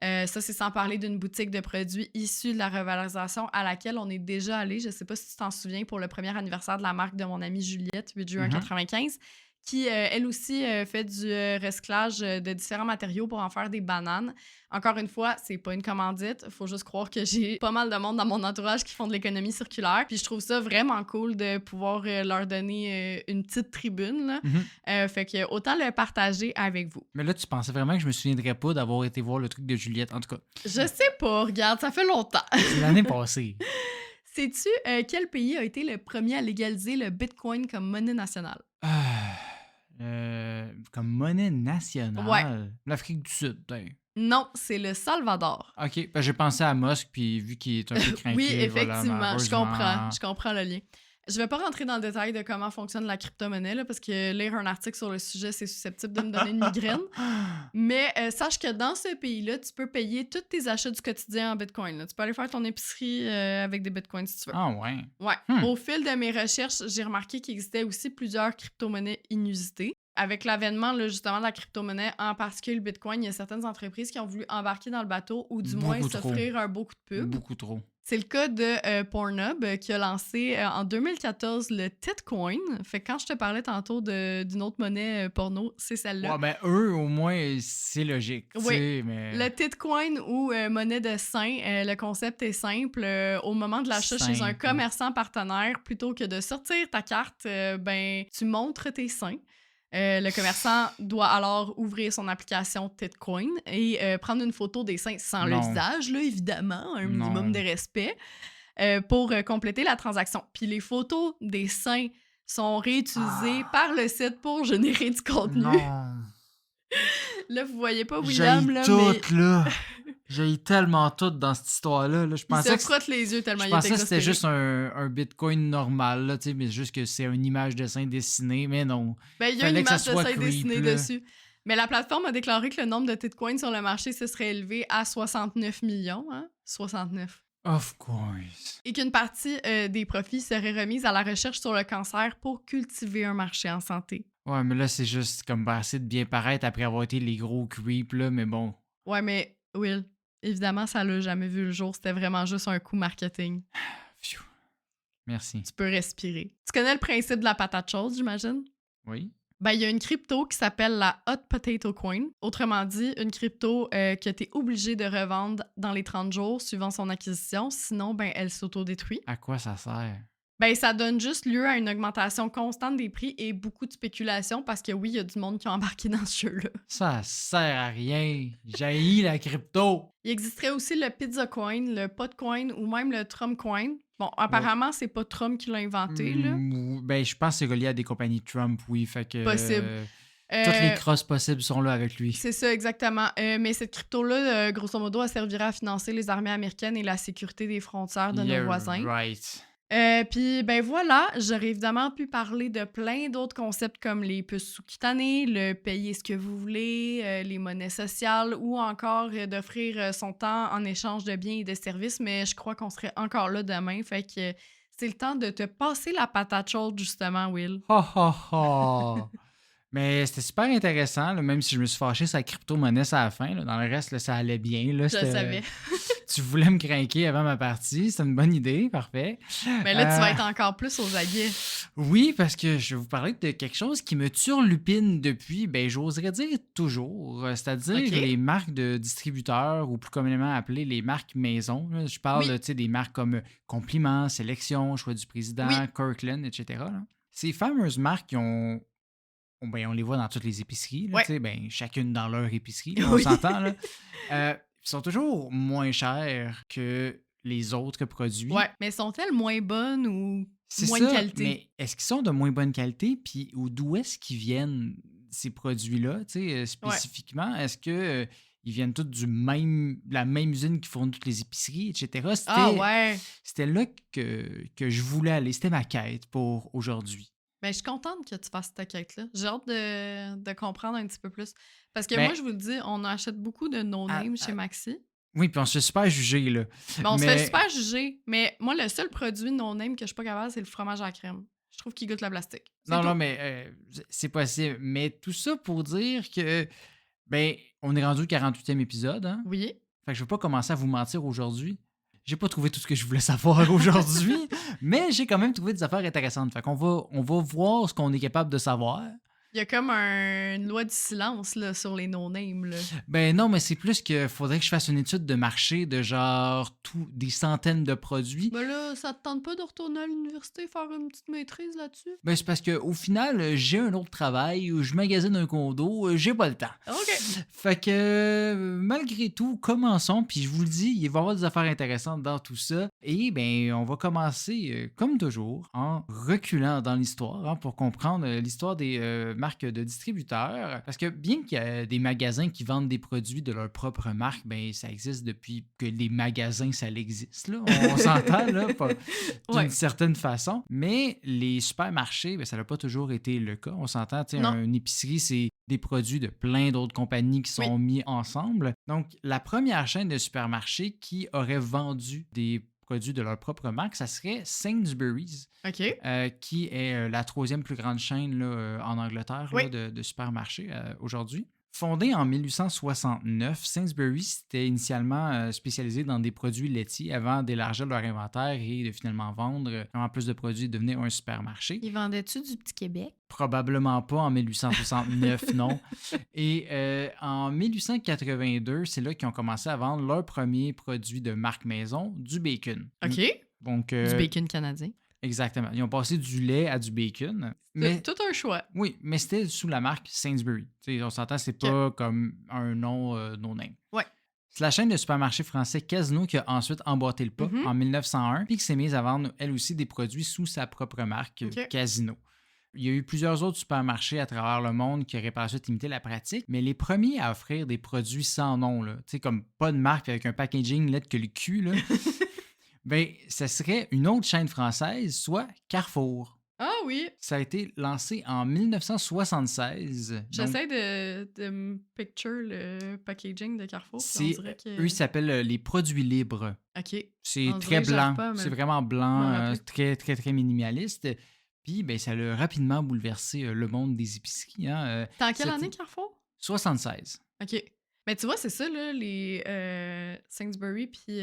Ça, c'est sans parler d'une boutique de produits issus de la revalorisation à laquelle on est déjà allé. Je sais pas si tu t'en souviens, pour le premier anniversaire de la marque de mon amie Juliette, 8 juin 95, qui, elle aussi, fait du recyclage de différents matériaux pour en faire des bananes. Encore une fois, c'est pas une commandite. Faut juste croire que j'ai pas mal de monde dans mon entourage qui font de l'économie circulaire. Puis je trouve ça vraiment cool de pouvoir leur donner une petite tribune. Là. Fait que autant le partager avec vous. Mais là, tu pensais vraiment que je me souviendrais pas d'avoir été voir le truc de Juliette. En tout cas, Je sais pas, regarde, ça fait longtemps. c'est l'année passée. Sais-tu quel pays a été le premier à légaliser le Bitcoin comme monnaie nationale? Comme monnaie nationale. Ouais. L'Afrique du Sud. Ben. Non, c'est le Salvador. OK, ben, j'ai pensé à Musk, puis vu qu'il est un peu craqué, Oui, voilà, effectivement, je malheureusement. comprends le lien. Je vais pas rentrer dans le détail de comment fonctionne la crypto-monnaie, là, parce que lire un article sur le sujet, c'est susceptible de me donner une migraine. Mais sache que dans ce pays-là, tu peux payer tous tes achats du quotidien en Bitcoin. Là. Tu peux aller faire ton épicerie avec des Bitcoins si tu veux. Ah ouais. Ouais. Au fil de mes recherches, j'ai remarqué qu'il existait aussi plusieurs crypto-monnaies inusitées. Avec l'avènement, là, justement, de la crypto-monnaie, en particulier le Bitcoin, il y a certaines entreprises qui ont voulu embarquer dans le bateau ou du moins Beaucoup trop. s'offrir un beau coup de pub. Beaucoup trop. C'est le cas de Pornhub qui a lancé en 2014 le Titcoin. Fait que quand je te parlais tantôt d'une autre monnaie porno, c'est celle-là. Ouais, ben eux, au moins, c'est logique. tu Oui. sais, mais... Le Titcoin ou monnaie de sein, le concept est simple. Au moment de l'achat chez un Simple. commerçant partenaire, plutôt que de sortir ta carte, ben tu montres tes seins. Le commerçant doit alors ouvrir son application Titcoin et prendre une photo des seins sans le Non. visage, là, évidemment, un minimum Non. de respect, pour compléter la transaction. Puis les photos des seins sont réutilisées par le site pour générer du contenu. Non. Là, vous voyez pas William, J'ai là, tout, mais là. J'ai tellement tout dans cette histoire-là. Là. Je il pensais se que frotte les yeux tellement Je il est pensais que c'était exaspéré. juste un Bitcoin normal, là, tu sais, mais juste que c'est une image de sein dessinée, mais non. Ben, il y a une Fallait que image ça de soit sein creep, dessinée là. dessus. Mais la plateforme a déclaré que le nombre de Titcoins sur le marché se serait élevé à 69 millions. Hein? 69. Of course. Et qu'une partie des profits serait remise à la recherche sur le cancer pour cultiver un marché en santé. Ouais, mais là, c'est juste comme essayer de bien paraître après avoir été les gros creeps, là, mais bon. Ouais, mais Will, évidemment, ça l'a jamais vu le jour. C'était vraiment juste un coup marketing. Pfiou. Merci. Tu peux respirer. Tu connais le principe de la patate chaude, j'imagine? Oui. Ben, il y a une crypto qui s'appelle la Hot Potato Coin. Autrement dit, une crypto que tu es obligé de revendre dans les 30 jours suivant son acquisition. Sinon, ben, elle s'autodétruit. À quoi ça sert? Ben, ça donne juste lieu à une augmentation constante des prix et beaucoup de spéculation parce que oui, il y a du monde qui a embarqué dans ce jeu-là. Ça sert à rien. J'haïs la crypto. Il existerait aussi le Pizza Coin, le Potcoin ou même le Trump Coin. Bon, Ouais. apparemment, c'est pas Trump qui l'a inventé, là. Ben, je pense que c'est relié à des compagnies Trump, oui. Fait que. Possible. Toutes les crosses possibles sont là avec lui. C'est ça, exactement. Mais cette crypto-là, grosso modo, elle servira à financer les armées américaines et la sécurité des frontières de nos voisins. Right. Puis, ben voilà, j'aurais évidemment pu parler de plein d'autres concepts comme les puces sous-cutanées, le payer ce que vous voulez, les monnaies sociales ou encore d'offrir son temps en échange de biens et de services, mais je crois qu'on serait encore là demain. Fait que c'est le temps de te passer la patate chaude, justement, Will. Ha ha ha! Mais c'était super intéressant, là, même si je me suis fâché sur la crypto-monnaie à la fin. Là. Dans le reste, là, ça allait bien. Là, Je le savais. Tu voulais me craquer avant ma partie. C'est une bonne idée. Parfait. Mais là, tu vas être encore plus aux aguets. Oui, parce que je vais vous parler de quelque chose qui me turlupine depuis, ben, j'oserais dire toujours. C'est-à-dire les marques de distributeurs, ou plus communément appelées les marques maison. Là. Je parle des marques comme Compliment, Sélection, Choix du Président, Kirkland, etc. Là. Ces fameuses marques qui ont on les voit dans toutes les épiceries, là, ben, chacune dans leur épicerie, là, on s'entend. Là. Ils sont toujours moins chers que les autres produits. Ouais, mais sont-elles moins bonnes ou moins de qualité? Mais est-ce qu'ils sont de moins bonne qualité? Puis d'où est-ce qu'ils viennent, ces produits-là, spécifiquement? Ouais. Est-ce que ils viennent tous de la même usine qui fournit toutes les épiceries, etc.? C'était là que je voulais aller. C'était ma quête pour aujourd'hui. Ben, je suis contente que tu fasses ta quête-là. J'ai hâte de comprendre un petit peu plus. Parce que moi, je vous le dis, on achète beaucoup de no-name chez Maxi. Oui, puis on se fait super juger, là. Ben, on se fait super juger, mais moi, le seul produit no-name que je suis pas capable, c'est le fromage à la crème. Je trouve qu'il goûte la plastique. Non, mais c'est possible. Mais tout ça pour dire que, ben, on est rendu au 48e épisode, hein? Oui. Fait que je veux pas commencer à vous mentir aujourd'hui. J'ai pas trouvé tout ce que je voulais savoir aujourd'hui, mais j'ai quand même trouvé des affaires intéressantes. Fait qu'on va voir ce qu'on est capable de savoir. Il y a comme une loi du silence là, sur les no-names. Là. Ben non, mais c'est plus qu'il faudrait que je fasse une étude de marché de genre des centaines de produits. Ben là, ça te tente pas de retourner à l'université faire une petite maîtrise là-dessus? Ben c'est parce qu'au final, j'ai un autre travail, je magasine un condo, j'ai pas le temps. OK. Fait que malgré tout, commençons, puis je vous le dis, il va y avoir des affaires intéressantes dans tout ça. Et ben on va commencer, comme toujours, en reculant dans l'histoire, hein, pour comprendre l'histoire des marques de distributeurs. Parce que bien qu'il y a des magasins qui vendent des produits de leur propre marque, ben ça existe depuis que les magasins, ça existe. Là. On s'entend, là, d'une certaine façon. Mais les supermarchés, ben, ça n'a pas toujours été le cas. On s'entend, une épicerie, c'est des produits de plein d'autres compagnies qui sont mis ensemble. Donc, la première chaîne de supermarchés qui aurait vendu des produits de leur propre marque, ça serait Sainsbury's, qui est la troisième plus grande chaîne là, en Angleterre là, de supermarchés aujourd'hui. Fondée en 1869, Sainsbury's était initialement spécialisé dans des produits laitiers avant d'élargir leur inventaire et de finalement vendre en plus de produits et devenir un supermarché. Ils vendaient-tu du petit Québec? Probablement pas en 1869, non. Et en 1882, c'est là qu'ils ont commencé à vendre leur premier produit de marque maison, du bacon. OK. Donc, du bacon canadien. Exactement. Ils ont passé du lait à du bacon. C'est tout un choix. Oui, mais c'était sous la marque Sainsbury. T'sais, on s'entend, c'est pas comme un nom no-name. Ouais. C'est la chaîne de supermarché français Casino qui a ensuite emboîté le pas en 1901 puis qui s'est mise à vendre, elle aussi, des produits sous sa propre marque Casino. Il y a eu plusieurs autres supermarchés à travers le monde qui auraient par la suite imité la pratique, mais les premiers à offrir des produits sans nom, là, comme pas de marque avec un packaging lettre que le cul, là, ben, ce serait une autre chaîne française, soit Carrefour. Ah oui! Ça a été lancé en 1976. J'essaie de me picture le packaging de Carrefour. Eux, ils s'appellent les produits libres. OK. C'est très blanc. C'est vraiment blanc, très, très, très minimaliste. Puis, ben, ça a rapidement bouleversé le monde des épiceries. Hein. T'es en quelle année, Carrefour? 76. OK. Mais tu vois, c'est ça, là, les Sainsbury puis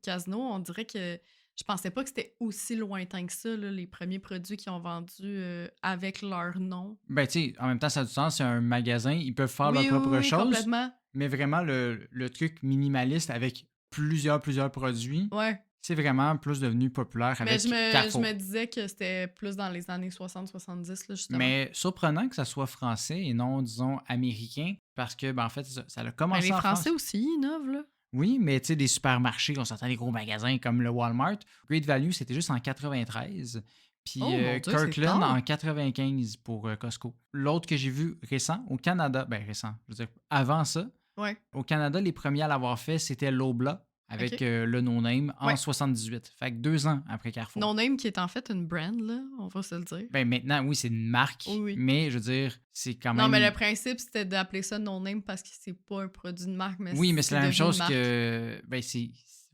Casino, on dirait que je pensais pas que c'était aussi lointain que ça, là, les premiers produits qu'ils ont vendus avec leur nom. Ben, tu sais, en même temps, ça a du sens, c'est un magasin, ils peuvent faire leur propre chose. Complètement. Mais vraiment, le truc minimaliste avec plusieurs produits. Ouais. c'est vraiment plus devenu populaire Mais avec je Carrefour. me disais que c'était plus dans les années 60-70, là, justement. Mais surprenant que ça soit français et non, disons, américain, parce que, ben, en fait, ça a Ben, commencé les en Français France. aussi, ils innovent, là. Oui, mais tu sais, des supermarchés, on s'entend des gros magasins comme le Walmart. Great Value, c'était juste en 93. Puis Oh mon Dieu, c'est Kirkland tard. en 95 pour Costco. L'autre que j'ai vu récent, au Canada, ben récent, je veux dire, avant ça, Ouais. au Canada, les premiers à l'avoir fait, c'était Lobla avec Ok. le No Name en Ouais. 78. Fait que 2 ans après Carrefour. No Name qui est en fait une brand, là, on va se le dire. Ben maintenant, oui, c'est une marque, Oui, oui. mais je veux dire, c'est quand même. Non, mais le principe, c'était d'appeler ça No Name parce que c'est pas un produit de marque, mais Oui, mais c'est la même devenu une chose marque. que. Ben,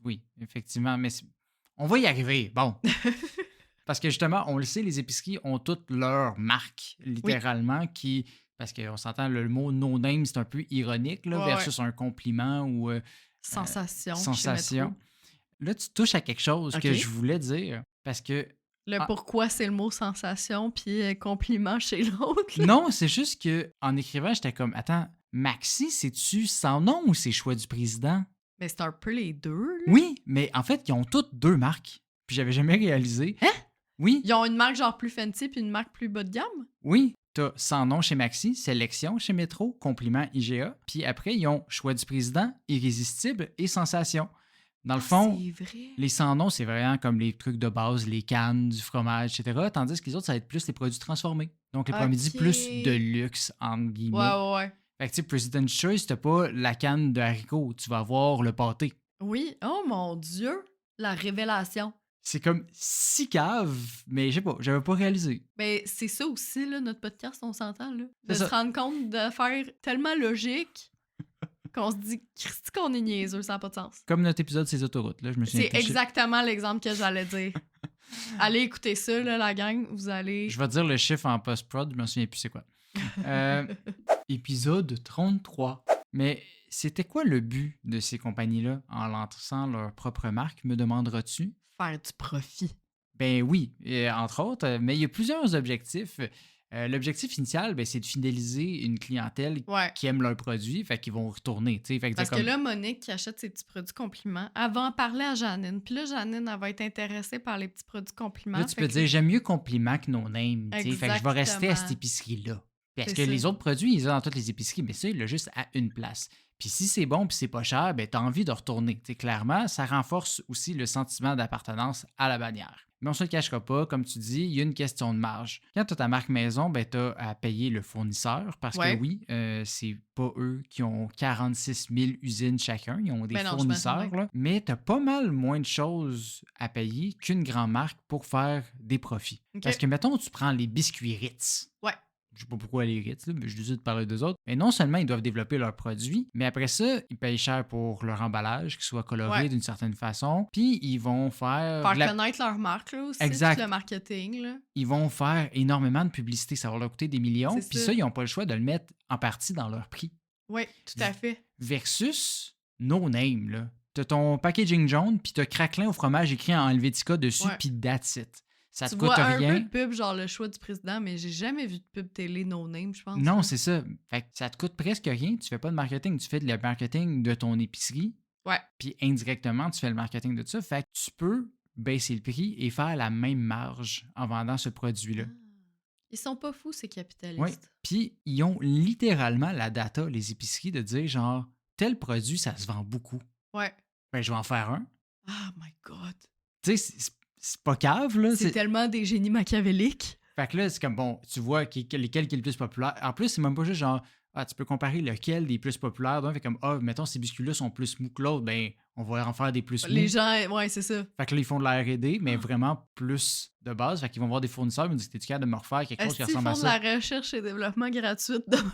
oui, effectivement, mais on va y arriver. Bon. Parce que justement, on le sait, les épiceries ont toutes leurs marques, littéralement, qui. Parce qu'on s'entend, le mot no name, c'est un peu ironique, là, Ouais, versus un compliment ou Sensation. chez sensation. Metro. Là, tu touches à quelque chose que Ok. je voulais dire. Parce que. Le Ah. pourquoi c'est le mot sensation puis compliment chez l'autre. là. Non, c'est juste que en écrivant, j'étais comme, attends, Maxi, c'est-tu sans nom ou c'est choix du président? Mais c'est un peu les deux. Là. Oui, mais en fait, ils ont toutes deux marques. Puis j'avais jamais réalisé. Hein? Oui, Ils ont une marque genre plus fancy puis une marque plus bas de gamme. oui. T'as Sans nom chez Maxi, Sélection chez Métro, Compliment IGA. Puis après, ils ont Choix du président, Irrésistible et Sensation. Dans le fond, C'est vrai. les sans noms, c'est vraiment comme les trucs de base, les cannes, du fromage, etc. Tandis que les autres, ça va être plus les produits transformés. Donc, les produits Ok. plus de luxe, entre guillemets. Ouais. Fait que, tu sais, President's Choice, t'as pas la canne de haricots, tu vas avoir le pâté. Oui. Oh mon Dieu. La révélation. C'est comme si cave, mais je sais pas, j'avais pas réalisé. Mais c'est ça aussi, là, notre podcast, on s'entend, là. De C'est se ça. rendre compte de faire tellement logique qu'on se dit, Christy, qu'on est niaiseux, ça n'a pas de sens. Comme notre épisode Ces autoroutes, là, je me suis C'est exactement l'exemple que j'allais dire. Allez écouter ça, là, la gang. Vous allez. Je vais dire le chiffre en post-prod, je me souviens plus c'est quoi. Épisode 33. Mais c'était quoi le but de ces compagnies-là en lançant leur propre marque, me demanderas-tu? Faire du profit. Ben oui, entre autres, mais il y a plusieurs objectifs. L'objectif initial, ben, c'est de fidéliser une clientèle Ouais. qui aime leurs produits, fait qu'ils vont retourner. tu sais. Fait que Parce c'est que comme- là, Monique qui achète ses petits produits compliments, elle va en parler à Janine. Puis là, Janine, elle va être intéressée par les petits produits compliments. Là, tu fait peux que- dire, j'aime mieux compliment que no name. tu sais. Fait que je vais rester à cette Exactement. épicerie-là. Parce C'est que ça. les autres produits, ils ont dans toutes les épiceries, mais ça, il l'a juste à une place. Puis si c'est bon puis c'est pas cher, ben t'as envie de retourner. Tu sais, clairement, ça renforce aussi le sentiment d'appartenance à la bannière. Mais on se le cachera pas, comme tu dis, il y a une question de marge. Quand tu as ta marque maison, ben tu as à payer le fournisseur parce Ouais. que oui, c'est pas eux qui ont 46 000 usines chacun, ils ont des Ben non, fournisseurs, j'imagine là. Mais tu as pas mal moins de choses à payer qu'une grande marque pour faire des profits. Ok. Parce que mettons, tu prends les biscuits Ritz. Ouais. Je sais pas pourquoi les Ritz, là, mais je décide de parler d'eux autres. Mais non seulement ils doivent développer leurs produits, mais après ça, ils payent cher pour leur emballage, qu'il soit coloré Ouais. d'une certaine façon. Puis ils vont faire. Faire de la- connaître leur marque, là, aussi. Exact. Tout le marketing, là. Ils vont faire énormément de publicité. Ça va leur coûter des millions. C'est Puis ça. ça, ils n'ont pas le choix de le mettre en partie dans leur prix. Oui, tout à fait. Versus no name, là. T'as ton packaging jaune, puis t'as craquelin au fromage écrit en Helvetica dessus, Ouais. puis that's it. Ça te Tu coûte vois un peu rien. de pub, genre le choix du président, mais j'ai jamais vu de pub télé no-name, je pense. Non, là. c'est ça. Fait que ça te coûte presque rien. Tu fais pas de marketing, tu fais le marketing de ton épicerie. Ouais. Puis indirectement, tu fais le marketing de ça. Fait que tu peux baisser le prix et faire la même marge en vendant ce produit-là. Ah. Ils sont pas fous, ces capitalistes. Oui. Puis ils ont littéralement la data, les épiceries, de dire genre, tel produit, ça se vend beaucoup. Ouais. Ben, je vais en faire un. Oh my God. Tu sais, c'est pas cave, là. C'est tellement des génies machiavéliques. Fait que là, c'est comme, bon, tu vois lequel qui est le plus populaire. En plus, c'est même pas juste genre, tu peux comparer lequel des plus populaires. Donc, fait comme, mettons, ces biscuits-là sont plus mous que l'autre, ben, on va en faire des plus mous. Les gens, ouais, c'est ça. Fait que là, ils font de la R&D, mais vraiment plus de base. Fait qu'ils vont voir des fournisseurs, ils vont dire, t'es-tu capable de me refaire quelque chose Est-ce qui qu'ils ressemble à font de ça? la recherche et développement gratuite de même?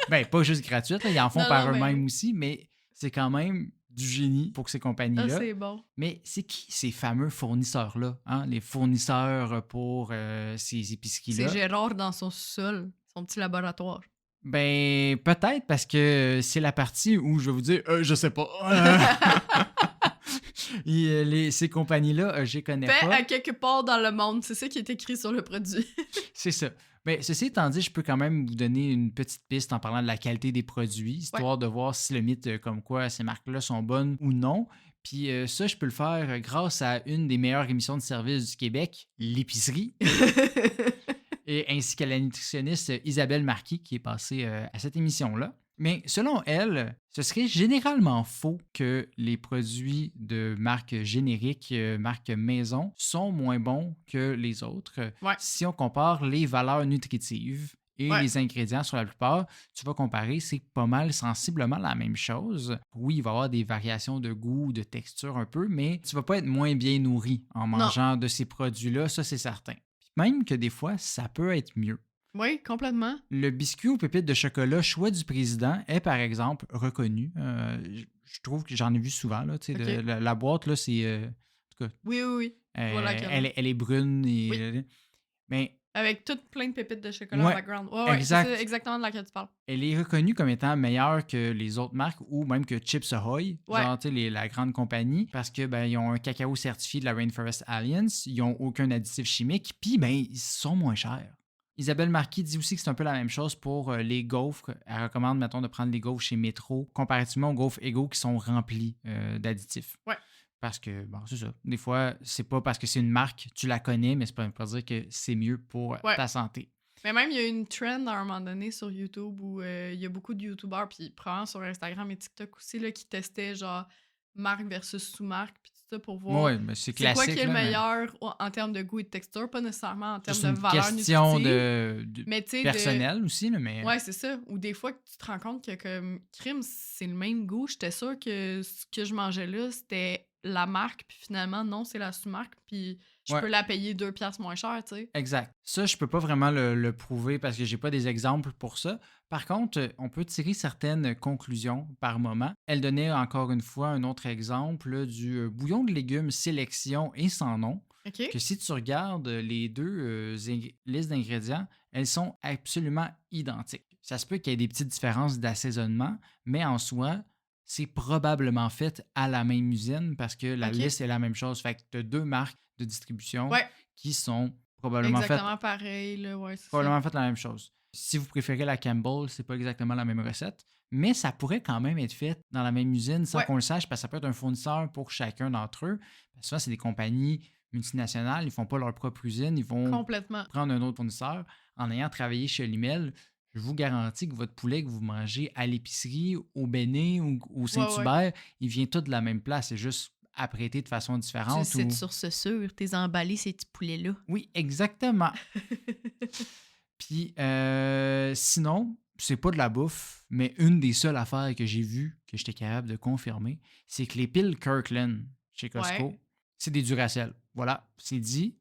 Ben, pas juste gratuite, là, ils en font Non, par non, mais- eux-mêmes aussi, mais c'est quand même du génie pour ces Ah, compagnies-là. c'est bon. Mais c'est qui ces fameux fournisseurs-là? Hein? Les fournisseurs pour ces épiceries-là? C'est Gérard dans son sol, son petit laboratoire. Ben, peut-être parce que c'est la partie où je vais vous dire, je sais pas. Ces compagnies-là, je les connais Fait pas. à quelque part dans le monde, c'est ça qui est écrit sur le produit. C'est ça. Ben, ceci étant dit, je peux quand même vous donner une petite piste en parlant de la qualité des produits, histoire de voir si le mythe comme quoi ces marques-là sont bonnes ou non. Puis ça, je peux le faire grâce à une des meilleures émissions de service du Québec, l'épicerie, et ainsi qu'à la nutritionniste Isabelle Marquis qui est passée à cette émission-là. Mais selon elle, ce serait généralement faux que les produits de marque générique, marque maison, sont moins bons que les autres Ouais. si on compare les valeurs nutritives et Ouais. les ingrédients sur la plupart. Tu vas comparer, c'est pas mal sensiblement la même chose. Oui, il va y avoir des variations de goût, de texture un peu, mais tu vas pas être moins bien nourri en mangeant de ces produits-là, ça c'est certain. Même que des fois, ça peut être mieux. Oui, complètement. Le biscuit aux pépites de chocolat choix du président est, par exemple, reconnu. Je trouve que j'en ai vu souvent. Là, tu sais, Ok. la boîte, là, c'est. En tout cas, Oui, oui, oui. Je vois laquelle. elle est brune. Oui. Mais, Avec toutes plein de pépites de chocolat en ouais, background. Ouais, c'est ça, exact. exactement de laquelle tu parles. Elle est reconnue comme étant meilleure que les autres marques ou même que Chips Ahoy, Ouais. genre, tu sais, la grande compagnie, parce que ben, ils ont un cacao certifié de la Rainforest Alliance, ils n'ont aucun additif chimique, puis ben, ils sont moins chers. Isabelle Marquis dit aussi que c'est un peu la même chose pour les gaufres. Elle recommande, mettons, de prendre les gaufres chez Metro, comparativement aux gaufres Ego qui sont remplis d'additifs. Ouais. Parce que, bon, c'est ça. Des fois, c'est pas parce que c'est une marque, tu la connais, mais c'est pas pour dire que c'est mieux pour ta santé. Mais même, il y a une trend à un moment donné sur YouTube où il y a beaucoup de YouTubers, puis probablement sur Instagram et TikTok aussi, là, qui testaient genre marque versus sous-marque, puis tout ça pour voir Oui, mais c'est classique. quoi qui est le là, mais meilleur en termes de goût et de texture, pas nécessairement en termes c'est de une valeur question nutritive. Mais tu sais, personnelle aussi, là, mais Ouais, c'est ça. Ou des fois que tu te rends compte que comme crime, c'est le même goût. J'étais sûre que ce que je mangeais là, c'était la marque, puis finalement, non, c'est la sous-marque, puis je Ouais. peux la payer 2 piastres moins cher, tu sais. Exact. Ça, je peux pas vraiment le prouver parce que j'ai pas des exemples pour ça. Par contre, on peut tirer certaines conclusions par moment. Elle donnait encore une fois un autre exemple du bouillon de légumes sélection et sans nom. OK? Que si tu regardes les deux listes d'ingrédients, elles sont absolument identiques. Ça se peut qu'il y ait des petites différences d'assaisonnement, mais en soi, c'est probablement fait à la même usine parce que la OK. liste est la même chose. Fait que tu as deux marques de distribution Ouais, qui sont probablement exactement pareil, là, ouais, c'est ça. probablement faites la même chose. Si vous préférez la Campbell, c'est pas exactement la même recette, mais ça pourrait quand même être fait dans la même usine sans Ouais. qu'on le sache, parce que ça peut être un fournisseur pour chacun d'entre eux. Parce que souvent, c'est des compagnies multinationales, ils font pas leur propre usine, ils vont Complètement. prendre un autre fournisseur. En ayant travaillé chez Limel, je vous garantis que votre poulet que vous mangez à l'épicerie, au Bénin ou au Saint-Hubert, il vient tout de la même place. C'est juste apprêté de façon différente. Tu le sais de source sûre, t'es emballé ces petits poulets-là. Oui, exactement. Puis sinon, c'est pas de la bouffe, mais une des seules affaires que j'ai vues, que j'étais capable de confirmer, c'est que les piles Kirkland chez Costco, Ouais. c'est des Duracell. Voilà, c'est dit.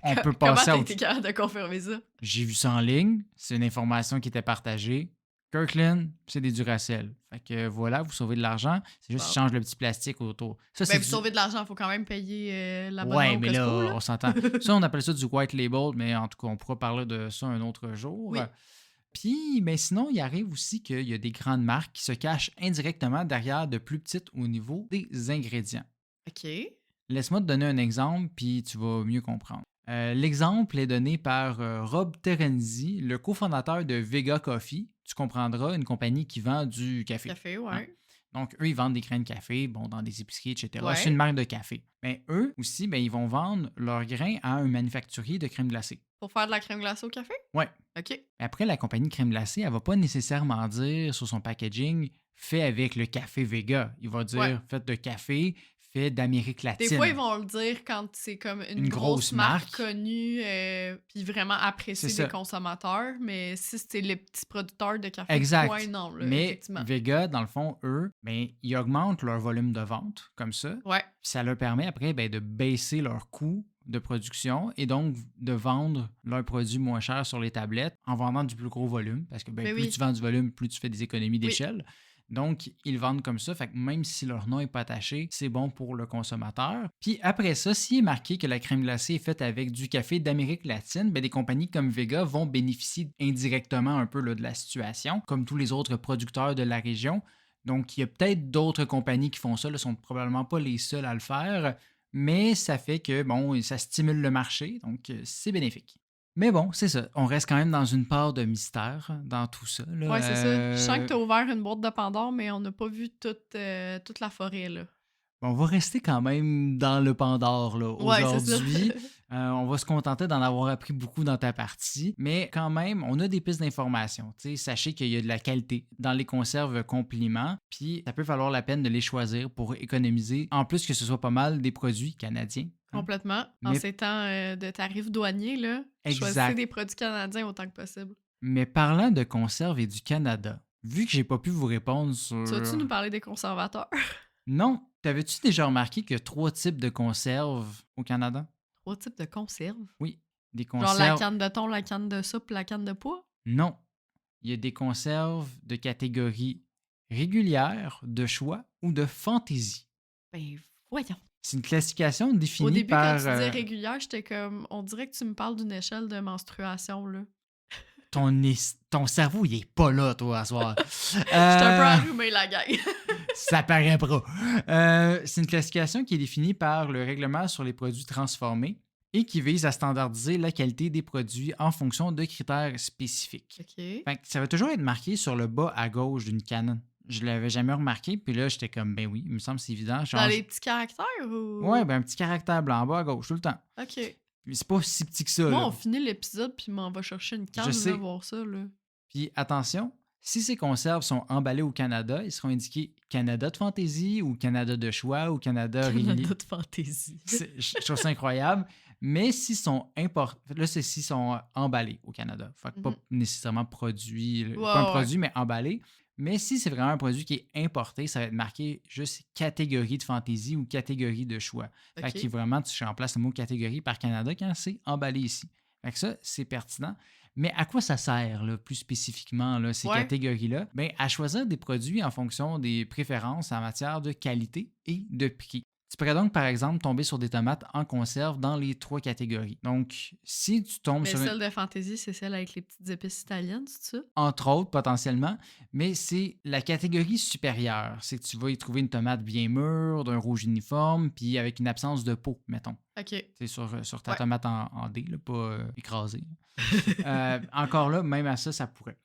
On peut Comment passer t'as à été capable de confirmer ça? J'ai vu ça en ligne, c'est une information qui était partagée. Kirkland, c'est des Duracell. Fait que voilà, vous sauvez de l'argent. C'est juste Wow. qu'ils changent le petit plastique autour. Ça, Ben, pour sauver de l'argent, il faut quand même payer l'abonnement Ouais, au mais Costco, là, on s'entend. Ça, on appelle ça du white label, mais en tout cas, on pourra parler de ça un autre jour. Oui. Puis, ben sinon, il arrive aussi qu'il y a des grandes marques qui se cachent indirectement derrière de plus petites au niveau des ingrédients. OK. Laisse-moi te donner un exemple, puis tu vas mieux comprendre. L'exemple est donné par Rob Terenzi, le cofondateur de Vega Coffee. Tu comprendras, une compagnie qui vend du café. Café, ouais. Hein? Donc, eux, ils vendent des grains de café, bon, dans des épiceries, etc. Ouais. C'est une marque de café. Mais eux aussi, ben, ils vont vendre leurs grains à un manufacturier de crème glacée. Pour faire de la crème glacée au café? Ouais. OK. Mais après, la compagnie crème glacée, elle va pas nécessairement dire sur son packaging fait avec le café Vega. Il va dire Ouais. fait de café, fait d'Amérique latine. Des fois, ils vont le dire quand c'est comme une grosse marque connue puis vraiment appréciée C'est des ça. consommateurs. Mais si c'est les petits producteurs de café, Exact. ouais, non, là, Mais effectivement. Vega, dans le fond, eux, ben, ils augmentent leur volume de vente comme ça. Ouais. Puis ça leur permet après ben, de baisser leur coût de production et donc de vendre leurs produits moins chers sur les tablettes en vendant du plus gros volume. Parce que ben, Mais plus oui. tu vends du volume, plus tu fais des économies d'échelle. Donc, ils vendent comme ça. Fait que même si leur nom n'est pas attaché, c'est bon pour le consommateur. Puis après ça, s'il est marqué que la crème glacée est faite avec du café d'Amérique latine, ben des compagnies comme Vega vont bénéficier indirectement un peu là, de la situation, comme tous les autres producteurs de la région. Donc, il y a peut-être d'autres compagnies qui font ça, ne sont probablement pas les seuls à le faire, mais ça fait que, bon, ça stimule le marché, donc c'est bénéfique. Mais bon, c'est ça. On reste quand même dans une part de mystère dans tout ça. Là. Ouais, c'est ça. Je sens que tu as ouvert une boîte de Pandore, mais on n'a pas vu toute la forêt, là. On va rester quand même dans le Pandore là, Ouais, c'est ça. aujourd'hui. On va se contenter d'en avoir appris beaucoup dans ta partie, mais quand même, on a des pistes d'information. Tu sais, sachez qu'il y a de la qualité dans les conserves compliments, puis ça peut valoir la peine de les choisir pour économiser, en plus que ce soit pas mal des produits canadiens. Hein. Complètement. En Mais, ces temps de tarifs douaniers, là, choisissez exact. des produits canadiens autant que possible. Mais parlant de conserves et du Canada, vu que j'ai pas pu vous répondre Tu vas-tu sur... nous parler des conservateurs? Non, t'avais-tu déjà remarqué qu'il y a 3 types de conserves au Canada? 3 types de conserves. Oui, des Genre la conserves... canne de thon, la canne de soupe, la canne de pois? Non, il y a des conserves de catégorie régulière, de choix ou de fantaisie. Ben, voyons. C'est une classification Au définie début, quand par tu disais régulière, j'étais comme... On dirait que tu me parles d'une échelle de menstruation, là. ton cerveau, il est pas là, toi, à soir. J'étais un peu enrhumée, la gang. Ça paraît pas. C'est une classification qui est définie par le règlement sur les produits transformés et qui vise à standardiser la qualité des produits en fonction de critères spécifiques. OK. Fait que ça va toujours être marqué sur le bas à gauche d'une canne. Je l'avais jamais remarqué, puis là, j'étais comme, ben oui, il me semble que c'est évident. Dans les petits caractères ou... Ouais, ben un petit caractère blanc en bas à gauche tout le temps. OK. Puis c'est pas si petit que ça. Moi, Là. on finit l'épisode, puis m'en va chercher une canne, Je sais. là, voir ça, là. Puis attention, si ces conserves sont emballées au Canada, ils seront indiqués Canada de fantaisie ou Canada de choix ou Canada régulier. Canada de fantaisie. Je trouve ça incroyable. Mais s'ils sont importés, là, c'est s'ils sont emballés au Canada. Fait que pas nécessairement produits, pas un produit, mais emballé. Mais si c'est vraiment un produit qui est importé, ça va être marqué juste catégorie de fantaisie ou catégorie de choix. Fait que vraiment, tu remplaces le mot catégorie par Canada quand c'est emballé ici. Fait que ça, c'est pertinent. Mais à quoi ça sert, là, plus spécifiquement, là, ces catégories-là? Bien, à choisir des produits en fonction des préférences en matière de qualité et de prix. Tu pourrais donc, par exemple, tomber sur des tomates en conserve dans les 3 catégories. Donc, si tu tombes Mais sur... celle de fantaisie, c'est celle avec les petites épices italiennes, c'est ça? Entre autres, potentiellement, mais c'est la catégorie supérieure. C'est que tu vas y trouver une tomate bien mûre, d'un rouge uniforme, puis avec une absence de peau, mettons. OK. C'est sur ta tomate en dés, là, pas écrasée. Encore là, même à ça, ça pourrait.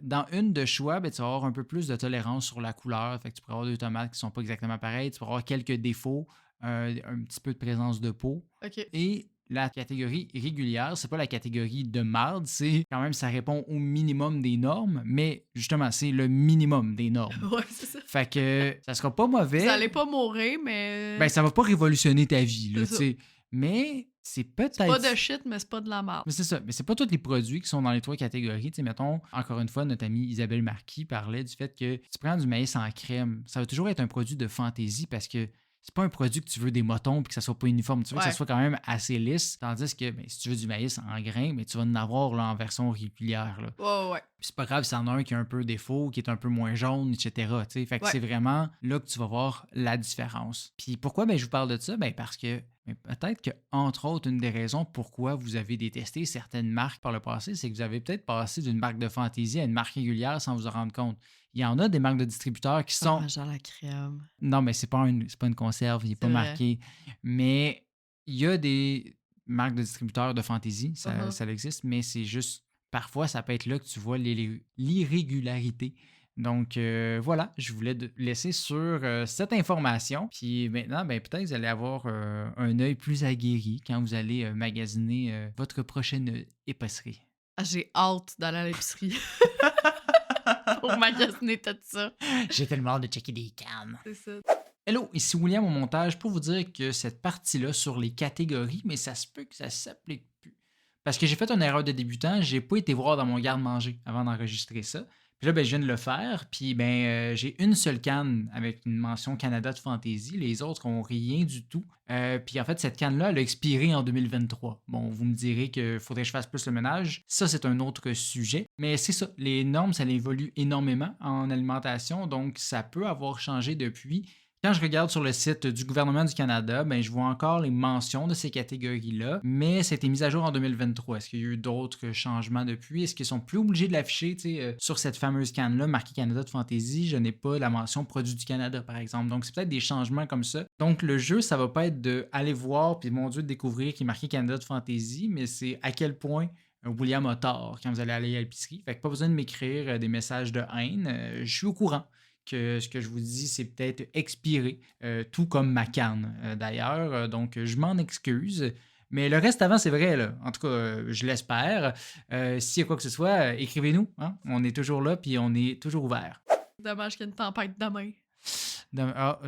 Dans une de choix, ben, tu vas avoir un peu plus de tolérance sur la couleur. Fait que tu pourras avoir 2 tomates qui ne sont pas exactement pareilles. Tu pourras avoir quelques défauts, un petit peu de présence de peau. OK. Et la catégorie régulière, c'est pas la catégorie de marde, c'est quand même, ça répond au minimum des normes, mais justement, c'est le minimum des normes. Ouais, c'est ça. Fait que ça sera pas mauvais. Ça allait pas mourir, mais... Ben, ça va pas révolutionner ta vie, là, C'est ça. tu sais. Mais c'est peut-être... C'est pas de shit, mais c'est pas de la merde. Mais c'est ça. Mais c'est pas tous les produits qui sont dans les 3 catégories. Tu sais, mettons, encore une fois, notre amie Isabelle Marquis parlait du fait que si tu prends du maïs en crème, ça va toujours être un produit de fantaisie parce que c'est pas un produit que tu veux des motons et que ça soit pas uniforme. Tu veux que ça soit quand même assez lisse. Tandis que ben, si tu veux du maïs en grains, ben, tu vas en avoir là, en version régulière. Là. Ouais. Puis c'est pas grave s'il y en a un qui a un peu défaut, qui est un peu moins jaune, etc. Tu sais. Fait que c'est vraiment là que tu vas voir la différence. Puis pourquoi ben, je vous parle de ça? Ben, parce que peut-être que, entre autres, une des raisons pourquoi vous avez détesté certaines marques par le passé, c'est que vous avez peut-être passé d'une marque de fantaisie à une marque régulière sans vous en rendre compte. Il y en a des marques de distributeurs qui sont... Genre la crème. Non, mais c'est pas une conserve, il n'est pas marqué. Mais il y a des marques de distributeurs de fantaisie, ça existe, mais c'est juste... Parfois, ça peut être là que tu vois l'irrégularité. Donc, voilà, je voulais laisser sur cette information. Puis maintenant, ben, peut-être que vous allez avoir un œil plus aguerri quand vous allez magasiner votre prochaine épicerie. Ah, j'ai hâte d'aller à l'épicerie. Pour magasiner tout ça. J'ai tellement hâte de checker des cannes. C'est ça. Hello, ici William au montage pour vous dire que cette partie-là sur les catégories, mais ça se peut que ça s'applique plus. Parce que j'ai fait une erreur de débutant, j'ai pas été voir dans mon garde-manger avant d'enregistrer ça. Puis là, ben, je viens de le faire, puis j'ai une seule canne avec une mention Canada de Fantaisie. Les autres ont rien du tout. Puis en fait, cette canne-là, elle a expiré en 2023. Bon, vous me direz qu'il faudrait que je fasse plus le ménage. Ça, c'est un autre sujet. Mais c'est ça, les normes, ça évolue énormément en alimentation, donc ça peut avoir changé depuis. Quand je regarde sur le site du gouvernement du Canada, ben, je vois encore les mentions de ces catégories-là, mais ça a été mis à jour en 2023. Est-ce qu'il y a eu d'autres changements depuis? Est-ce qu'ils sont plus obligés de l'afficher sur cette fameuse canne-là, marquée Canada de Fantaisie? Je n'ai pas la mention Produit du Canada, par exemple. Donc, c'est peut-être des changements comme ça. Donc, le jeu, ça va pas être d'aller voir, puis mon Dieu, de découvrir qu'il est marqué Canada de Fantaisie, mais c'est à quel point William a tort quand vous allez aller à l'épicerie. Fait que pas besoin de m'écrire des messages de haine. Je suis au courant que ce que je vous dis, c'est peut-être expiré, tout comme ma canne d'ailleurs. Donc, je m'en excuse. Mais le reste avant, c'est vrai, là. En tout cas, je l'espère. S'il y a quoi que ce soit, écrivez-nous. Hein? On est toujours là, puis on est toujours ouvert. Dommage qu'il y ait une tempête demain.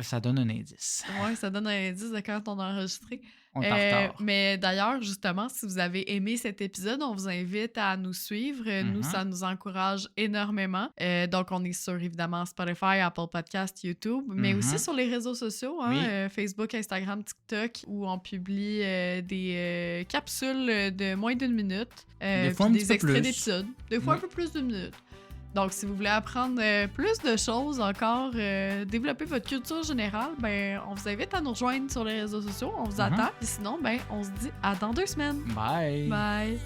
Ça donne un indice. Ouais, ça donne un indice de quand on a enregistré. On est en retard. Mais d'ailleurs, justement, si vous avez aimé cet épisode, on vous invite à nous suivre. Nous, ça nous encourage énormément. Donc, on est sur, évidemment, Spotify, Apple Podcast, YouTube, mais aussi sur les réseaux sociaux, hein, Facebook, Instagram, TikTok, où on publie des capsules de moins d'1 minute. Des fois, des extraits d'épisodes. Des fois, un peu plus d'1 minute. Donc, si vous voulez apprendre plus de choses encore, développer votre culture générale, ben, on vous invite à nous rejoindre sur les réseaux sociaux. On vous attend. Et sinon, ben, on se dit à dans 2 semaines. Bye! Bye!